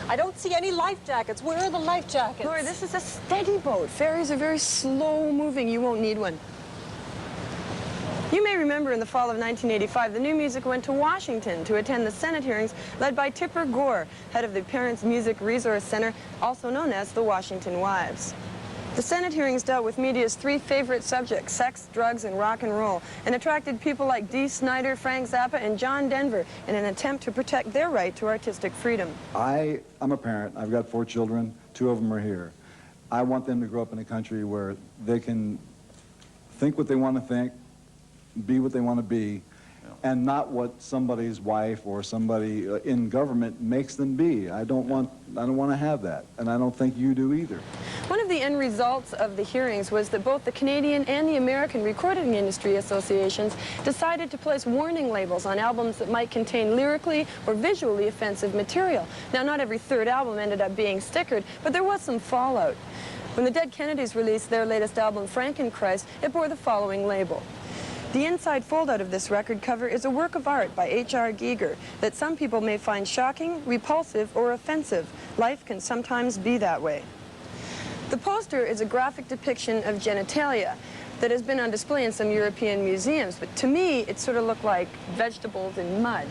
I don't see any life jackets. Where are the life jackets? Laura, this is a steady boat. Ferries are very slow moving. You won't need one. You may remember in the fall of 1985, the New Music went to Washington to attend the Senate hearings led by Tipper Gore, head of the Parents Music Resource Center, also known as the Washington Wives. The Senate hearings dealt with media's three favorite subjects, sex, drugs, and rock and roll, and attracted people like Dee Snider, Frank Zappa, and John Denver in an attempt to protect their right to artistic freedom. I'm a parent. I've got 4 children. 2 of them are here. I want them to grow up in a country where they can think what they want to think, be what they want to be, and not what somebody's wife or somebody in government makes them be. I don't want to have that, and I don't think you do either. One of the end results of the hearings was that both the Canadian and the American Recording Industry Associations decided to place warning labels on albums that might contain lyrically or visually offensive material. Now, not every third album ended up being stickered, but there was some fallout. When the Dead Kennedys released their latest album, Frankenchrist, it bore the following label. The inside foldout of this record cover is a work of art by H.R. Giger that some people may find shocking, repulsive, or offensive. Life can sometimes be that way. The poster is a graphic depiction of genitalia that has been on display in some European museums, but to me it sort of looked like vegetables in mud.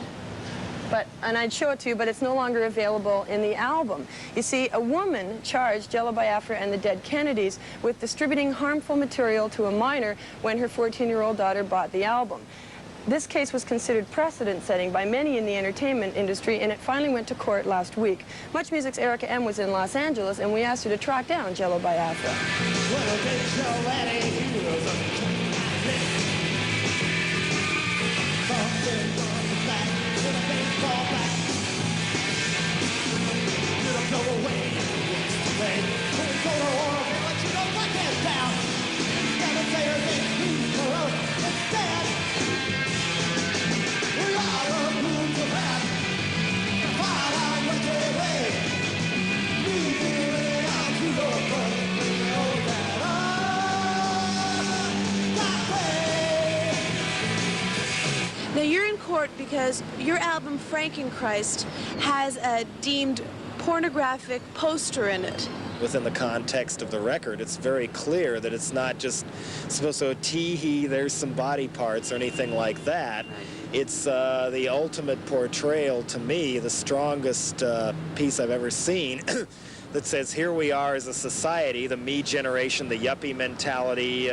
And I'd show it to you, but it's no longer available in the album. You see, a woman charged Jello, Biafra, and the Dead Kennedys with distributing harmful material to a minor when her 14-year-old daughter bought the album. This case was considered precedent-setting by many in the entertainment industry, and it finally went to court last week. Much Music's Erica M. was in Los Angeles, and we asked her to track down Jello, Biafra. Now you're in court because your album Frankenchrist has a deemed pornographic poster in it. Within the context of the record, it's very clear that it's not just supposed to tee-hee, there's some body parts or anything like that. It's the ultimate portrayal, to me, the strongest piece I've ever seen that says here we are as a society, the me generation, the yuppie mentality,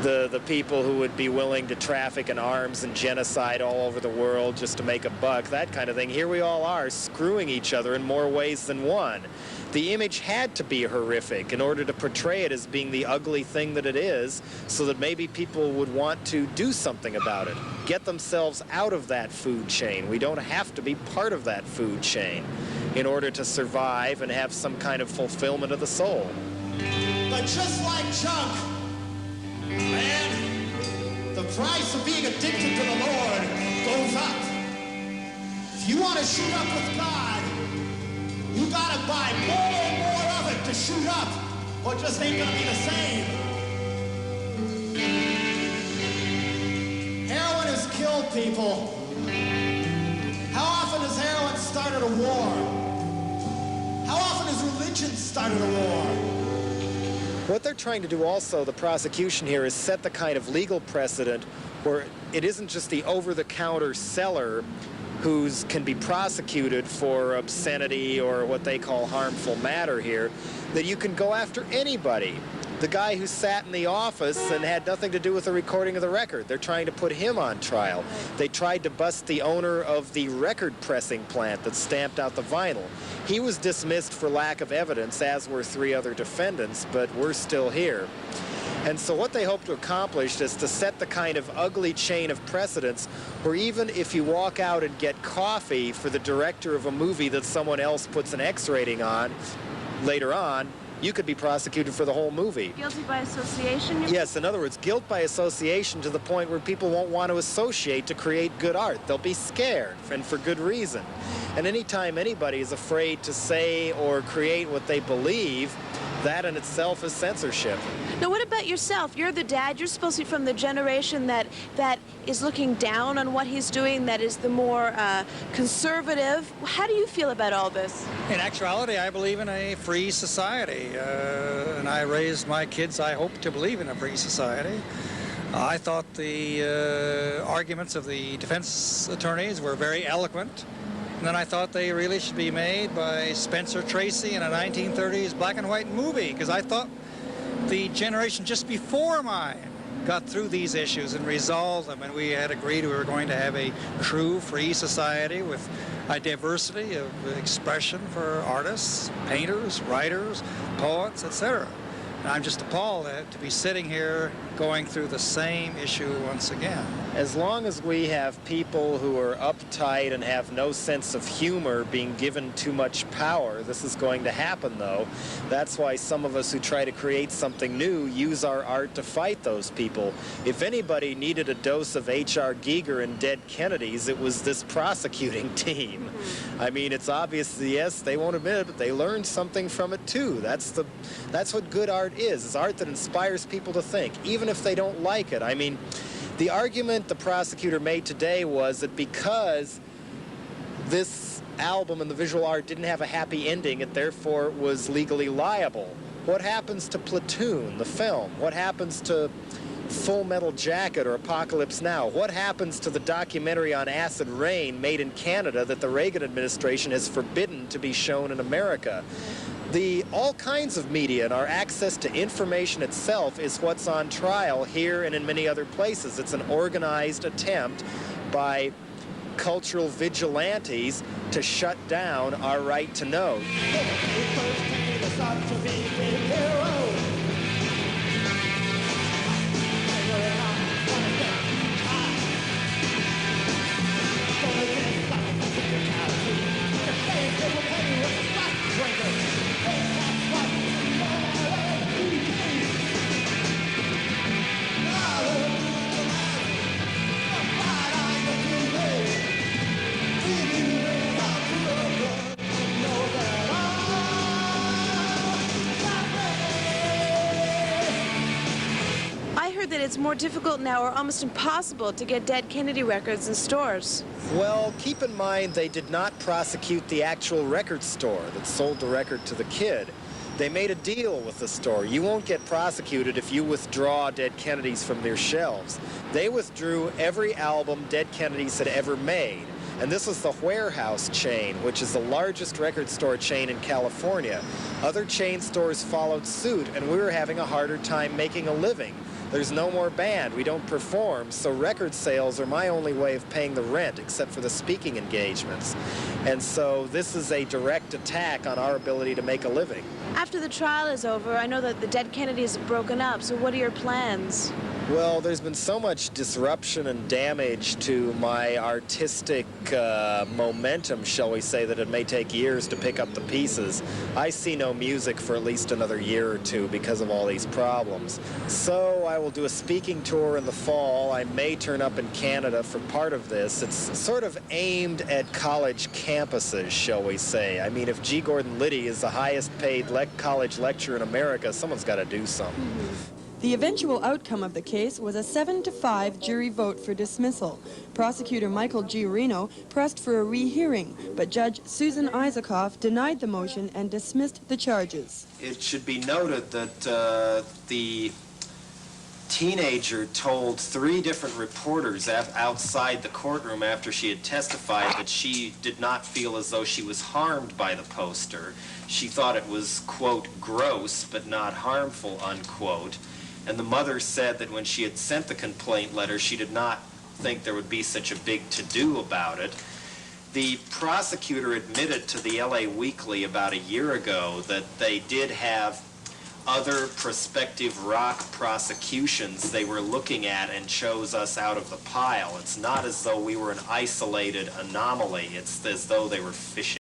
the people who would be willing to traffic in arms and genocide all over the world just to make a buck, that kind of thing. Here we all are screwing each other in more ways than one. The image had to be horrific in order to portray it as being the ugly thing that it is, so that maybe people would want to do something about it, get themselves out of that food chain. We don't have to be part of that food chain in order to survive and have some kind of fulfillment of the soul. But just like junk, man, the price of being addicted to the Lord goes up. If you want to shoot up with God, you gotta buy more and more of it to shoot up, or it just ain't gonna be the same. Heroin has killed people. How often has heroin started a war? How often has religion started a war? What they're trying to do also, the prosecution here, is set the kind of legal precedent where it isn't just the over-the-counter seller who can be prosecuted for obscenity or what they call harmful matter here, that you can go after anybody. The guy who sat in the office and had nothing to do with the recording of the record, they're trying to put him on trial. They tried to bust the owner of the record pressing plant that stamped out the vinyl. He was dismissed for lack of evidence, as were 3 other defendants, but we're still here. And so what they hope to accomplish is to set the kind of ugly chain of precedents where even if you walk out and get coffee for the director of a movie that someone else puts an X rating on later on, you could be prosecuted for the whole movie. Guilty by association? Yes, in other words, guilt by association to the point where people won't want to associate to create good art. They'll be scared, and for good reason. And anytime anybody is afraid to say or create what they believe, that in itself is censorship. Now, what about about yourself? You're the dad. You're supposed to be from the generation that is looking down on what he's doing, that is the more conservative. How do you feel about all this? In actuality, I believe in a free society, and I raised my kids, I hope, to believe in a free society. I thought the arguments of the defense attorneys were very eloquent, and then I thought they really should be made by Spencer Tracy in a 1930s black and white movie, because I thought the generation just before mine got through these issues and resolved them, and we had agreed we were going to have a true free society with a diversity of expression for artists, painters, writers, poets, etc. And I'm just appalled to be sitting here going through the same issue once again. As long as we have people who are uptight and have no sense of humor being given too much power, this is going to happen, though. That's why some of us who try to create something new use our art to fight those people. If anybody needed a dose of H.R. Giger and dead Kennedys, it was this prosecuting team. I mean, it's obvious, yes, they won't admit it, but they learned something from it, too. That's what good art is. It's art that inspires people to think, even if they don't like it. I mean, the argument the prosecutor made today was that because this album and the visual art didn't have a happy ending, it therefore was legally liable. What happens to Platoon, the film? What happens to Full Metal Jacket or Apocalypse Now? What happens to the documentary on acid rain made in Canada that the Reagan administration has forbidden to be shown in America? All kinds of media and our access to information itself is what's on trial here and in many other places. It's an organized attempt by cultural vigilantes to shut down our right to know. That it's more difficult now or almost impossible to get Dead Kennedy records in stores. Well, keep in mind they did not prosecute the actual record store that sold the record to the kid. They made a deal with the store. You won't get prosecuted if you withdraw Dead Kennedys from their shelves. They withdrew every album Dead Kennedys had ever made. And this was the Warehouse chain, which is the largest record store chain in California. Other chain stores followed suit, and we were having a harder time making a living. There's no more band, we don't perform, so record sales are my only way of paying the rent, except for the speaking engagements. And so this is a direct attack on our ability to make a living. After the trial is over, I know that the Dead Kennedys have broken up, so what are your plans? Well, there's been so much disruption and damage to my artistic momentum, shall we say, that it may take years to pick up the pieces. I see no music for at least another year or two because of all these problems. So I will do a speaking tour in the fall. I may turn up in Canada for part of this. It's sort of aimed at college campuses, shall we say. I mean, if G. Gordon Liddy is the highest paid college lecturer in America, someone's got to do something. The eventual outcome of the case was a 7-5 jury vote for dismissal. Prosecutor Michael G. Reno pressed for a rehearing, but Judge Susan Isaacoff denied the motion and dismissed the charges. It should be noted that the teenager told 3 different reporters outside the courtroom after she had testified that she did not feel as though she was harmed by the poster. She thought it was, quote, gross but not harmful, unquote. And the mother said that when she had sent the complaint letter, she did not think there would be such a big to-do about it. The prosecutor admitted to the LA Weekly about a year ago that they did have other prospective rock prosecutions they were looking at and chose us out of the pile. It's not as though we were an isolated anomaly. It's as though they were fishing.